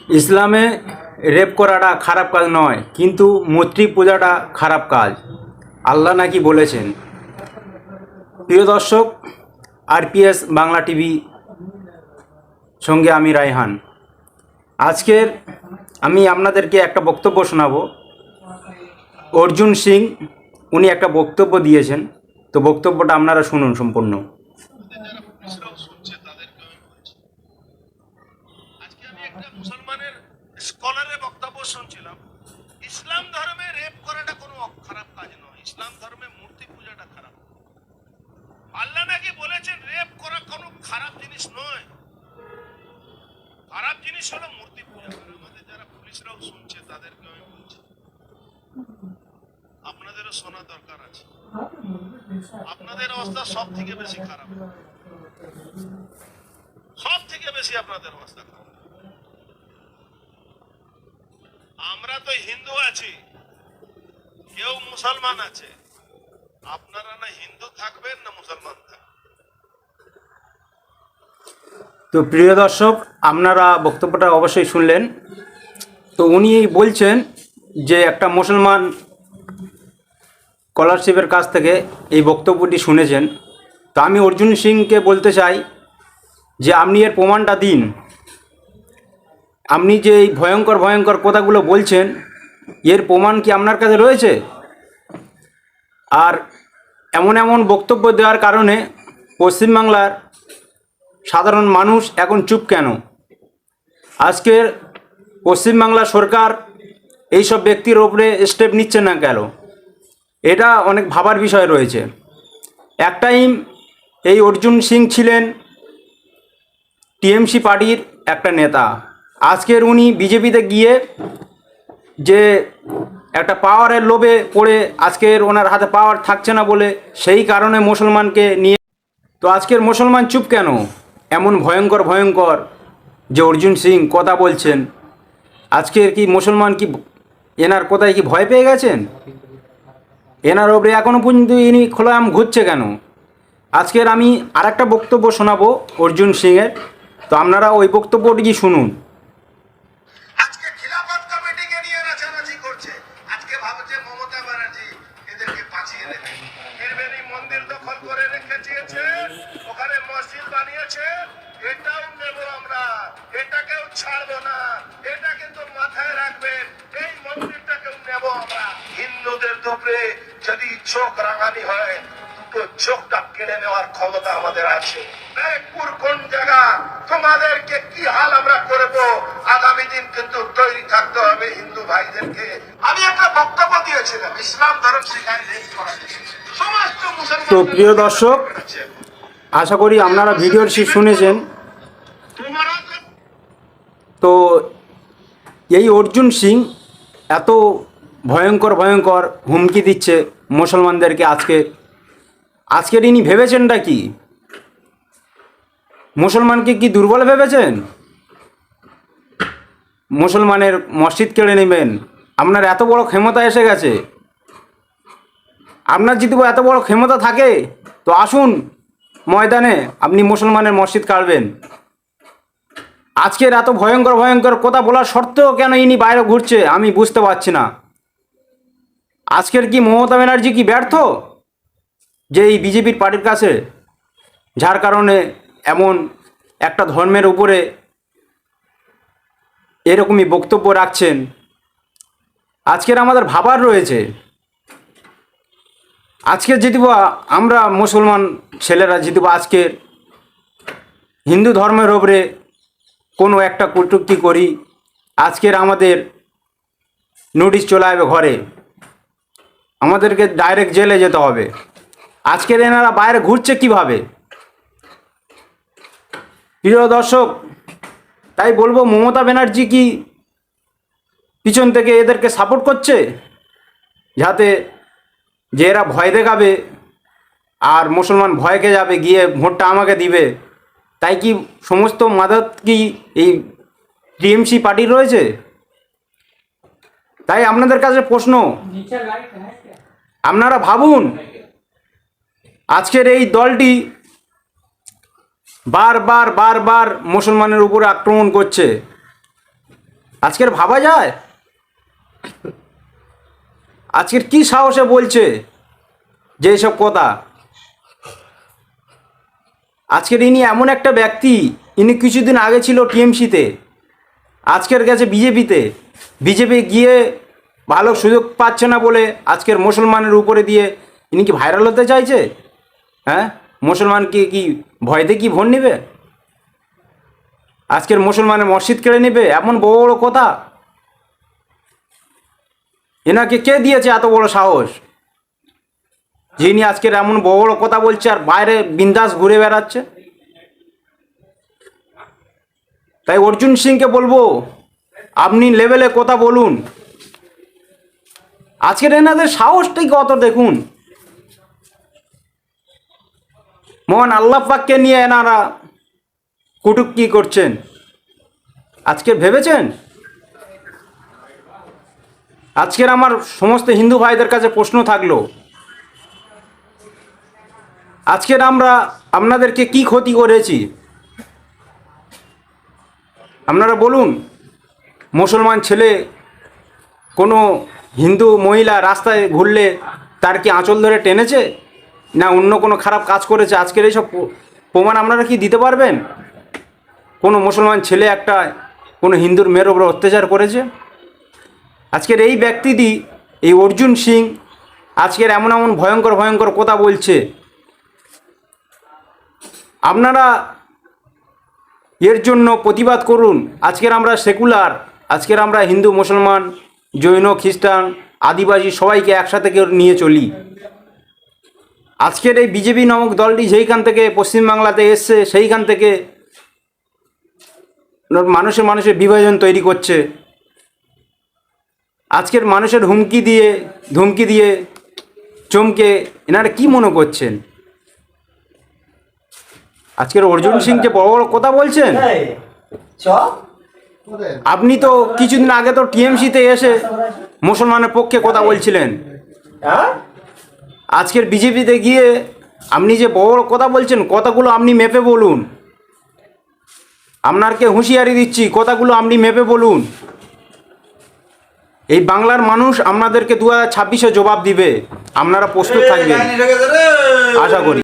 ইসলামে রেপ করাটা খারাপ কাজ নয়, কিন্তু মূর্তি পূজাটা খারাপ কাজ আল্লাহ নাকি বলেছেন। প্রিয় দর্শক, আরপিএস বাংলা টিভি সঙ্গে আমি রায়হান। আজকের আমি আপনাদেরকে একটা বক্তব্য শোনাবো। অর্জুন সিং উনি একটা বক্তব্য দিয়েছেন, তো বক্তব্যটা আপনারা শুনুন সম্পূর্ণ। আজকে আমি একটা মুসলমানের স্কলারের বক্তব্য শুনছিলাম। ইসলাম ধর্মে রেপ করাটা কোনো খারাপ কাজ নয়, ইসলাম ধর্মে মূর্তি পূজাটা খারাপ। আল্লাহ নাকি বলেছেন রেপ করা কোনো খারাপ জিনিস নয়। খারাপ জিনিস হলো মূর্তি পূজা করা। আমাদের যারা পুলিশরাও শুনছে তাদেরকে আমি বলছি, আপনাদেরও শোনা দরকার আছে। আপনাদের অবস্থা সব থেকে বেশি খারাপ, সব থেকে বেশি আপনাদের অবস্থা খারাপ। আমরা তো হিন্দু আছি, কেউ মুসলমান আছে। আপনারা না হিন্দু থাকবেন না মুসলমান থাকবেন। তো প্রিয় দর্শক, আপনারা বক্তব্যটা অবশ্যই শুনলেন। তো উনি বলছেন যে একটা মুসলমান স্কলারশিপের কাছ থেকে এই বক্তব্যটি শুনেছেন। তো আমি অর্জুন সিংকে বলতে চাই যে আপনি এর প্রমাণটা দিন। আপনি যে এই ভয়ঙ্কর ভয়ঙ্কর কথাগুলো বলছেন, এর প্রমাণ কি আপনার কাছে রয়েছে? আর এমন এমন বক্তব্য দেওয়ার কারণে পশ্চিমবাংলার সাধারণ মানুষ এখন চুপ কেন? আজকের পশ্চিমবাংলা সরকার এইসব ব্যক্তির ওপরে স্টেপ নিচ্ছে না কেন? এটা অনেক ভাবার বিষয় রয়েছে। এক টাইম এই অর্জুন সিং ছিলেন টিএমসি পার্টির একটা নেতা। আজকের উনি বিজেপিতে গিয়ে যে একটা পাওয়ারের লোভে পড়ে আজকের ওনার হাতে পাওয়ার থাকছে না বলে সেই কারণে মুসলমানকে নিয়ে, তো আজকের মুসলমান চুপ কেন? এমন ভয়ঙ্কর ভয়ঙ্কর যে অর্জুন সিং কথা বলছেন, আজকের কি মুসলমান কি এনার কথায় কি ভয় পেয়ে গেছেন? এনার ওপরে এখনও পর্যন্ত ইনি খোলাম ঘুরছে কেন? আজকের আমি আরেকটা বক্তব্য শোনাবো অর্জুন সিংয়ের, তো আপনারা ওই বক্তব্যটি শুনুন। আজকে খিলাফত কমিটিকে নিয়ে নাচানাচি করছে। আজকে ভাবছে মমতা ব্যানার্জি এদেরকে বাঁচিয়ে নেবে। নির্বেদী মন্দির দখল করে রেখেছে, ওখানে মসজিদ বানিয়েছে। এটাও নেব আমরা, এটাকেও ছাড়বো না। এটা কিন্তু মাথায় রাখবেন, এই মন্দিরটাকেও নেব আমরা। হিন্দুদের দুপুরে যদি চোখ রাঙানি হয়, দুটো চোখটা কেড়ে নেওয়ার ক্ষমতা আমাদের আছে। ব্যাগপুর কোন জায়গা, তোমাদেরকে কি হাল আমরা করবো, আগামী দিন কিন্তু তৈরি থাকতে হবে হিন্দু ভাইদেরকে। আমি একটা বক্তব্য দিয়েছিলাম, ইসলাম ধর্ম সেখানে রেপ করা সমস্ত মুসলমান। তো প্রিয় দর্শক, আশা করি আপনারা ভিডিওটি শুনেছেন। তো এই অর্জুন সিং এত ভয়ঙ্কর ভয়ঙ্কর হুমকি দিচ্ছে মুসলমানদেরকে। আজকের ইনি ভেবেছেনটা কি? মুসলমানকে কি দুর্বল ভেবেছেন? মুসলমানের মসজিদ কেড়ে নেবেন? আপনার এত বড় ক্ষমতা এসে গেছে। আপনার যদি এত বড় ক্ষমতা থাকে তো আসুন ময়দানে, আপনি মুসলমানের মসজিদ কাড়বেন। আজকের এত ভয়ঙ্কর ভয়ঙ্কর কথা বলার সত্ত্বেও কেন ইনি বাইরে ঘুরছে আমি বুঝতে পারছি না। আজকের কি মমতা ব্যানার্জি কি ব্যর্থ যে এই বিজেপির পার্টির কাছে, যার কারণে এমন একটা ধর্মের উপরে এরকমই বক্তব্য রাখছেন? আজকের আমাদের ভাবার রয়েছে। আজকের যদি আমরা মুসলমান ছেলেরা যদি আজকের হিন্দু ধর্মের ওপরে কোনো একটা কটূক্তি করি, আজকের আমাদের নোটিশ চলে আসবে ঘরে, আমাদেরকে ডাইরেক্ট জেলে যেতে হবে। আজকের এনারা বাইরে ঘুরছে কিভাবে? প্রিয় দর্শক, তাই বলবো মমতা ব্যানার্জি কি পিছন থেকে এদেরকে সাপোর্ট করছে, যাতে যে এরা ভয় দেখাবে আর মুসলমান ভয় খেয়ে যাবে, গিয়ে ভোটটা আমাকে দিবে? তাই কি সমস্ত মাদত কি এই টিএমসি পার্টি রয়েছে? তাই আপনাদের কাছে প্রশ্ন, আপনারা ভাবুন, আজকের এই দলটি বারবার বারবার মুসলমানের উপরে আক্রমণ করছে। আজকের ভাবা যায়? আজকের কি সাহসে বলছে যে এসব কথা? আজকের ইনি এমন একটা ব্যক্তি, ইনি কিছুদিন আগে ছিল টিএমসিতে, আজকের গেছে বিজেপিতে। বিজেপি গিয়ে ভালো সুযোগ পাচ্ছে না বলে আজকের মুসলমানের উপরে দিয়ে ইনি কি ভাইরাল হতে চাইছে? হ্যাঁ, মুসলমানকে কি ভয়তে কি ভোট নেবে? আজকের মুসলমানের মসজিদ কেড়ে নেবে, এমন বড় বড় কথা? এনাকে কে দিয়েছে এত বড় সাহস, যিনি আজকের এমন বড় বড় কথা বলছে আর বাইরে বিন্দাস ঘুরে বেড়াচ্ছে? তাই অর্জুন সিংকে বলবো, আপনি লেভেলে কথা বলুন। আজকের এনাদের সাহসটাই কত দেখুন। মহান আল্লাহ পাককে নিয়ে এনারা কুটুক্তি করছেন। আজকে ভেবেছেন? আজকের আমার সমস্ত হিন্দু ভাইদের কাছে প্রশ্ন থাকলো, আজকের আমরা আপনাদেরকে কি ক্ষতি করেছি আপনারা বলুন। মুসলমান ছেলে কোনো হিন্দু মহিলা রাস্তায় ঘুরলে তার কি আঁচল ধরে টেনেছে, না অন্য কোনো খারাপ কাজ করেছে? আজকের এইসব প্রমাণ আপনারা কি দিতে পারবেন? কোনো মুসলমান ছেলে একটা কোনো হিন্দুর মেয়ের ওপর অত্যাচার করেছে? আজকের এই ব্যক্তিটি, এই অর্জুন সিং, আজকের এমন এমন ভয়ঙ্কর ভয়ঙ্কর কথা বলছে। আপনারা এর জন্য প্রতিবাদ করুন। আজকের আমরা সেকুলার, আজকের আমরা হিন্দু মুসলমান জৈন খ্রিস্টান আদিবাসী সবাইকে একসাথে নিয়ে চলি। আজকের এই বিজেপি নামক দলটি যেইখান থেকে পশ্চিমবাংলাতে এসছে, সেইখান থেকে মানুষের বিভাজন তৈরি করছে। আজকের মানুষের ধুমকি দিয়ে চমকে এনারা কি মনে করছেন? আজকের অর্জুন সিংকে বড় বড় কথা বলছেন। আপনি তো কিছুদিন আগে তো টিএমসিতে এসে মুসলমানের পক্ষে কথা বলছিলেন। আজকের বিজেপিতে গিয়ে আপনি যে বড় বড় কথা বলছেন, কথাগুলো আপনি মেপে বলুন। আপনাকে হুঁশিয়ারি দিচ্ছি, কথাগুলো আপনি মেপে বলুন। এই বাংলার মানুষ আপনাদেরকে 2026-এ জবাব দিবে, আপনারা প্রস্তুত থাকবেন আশা করি।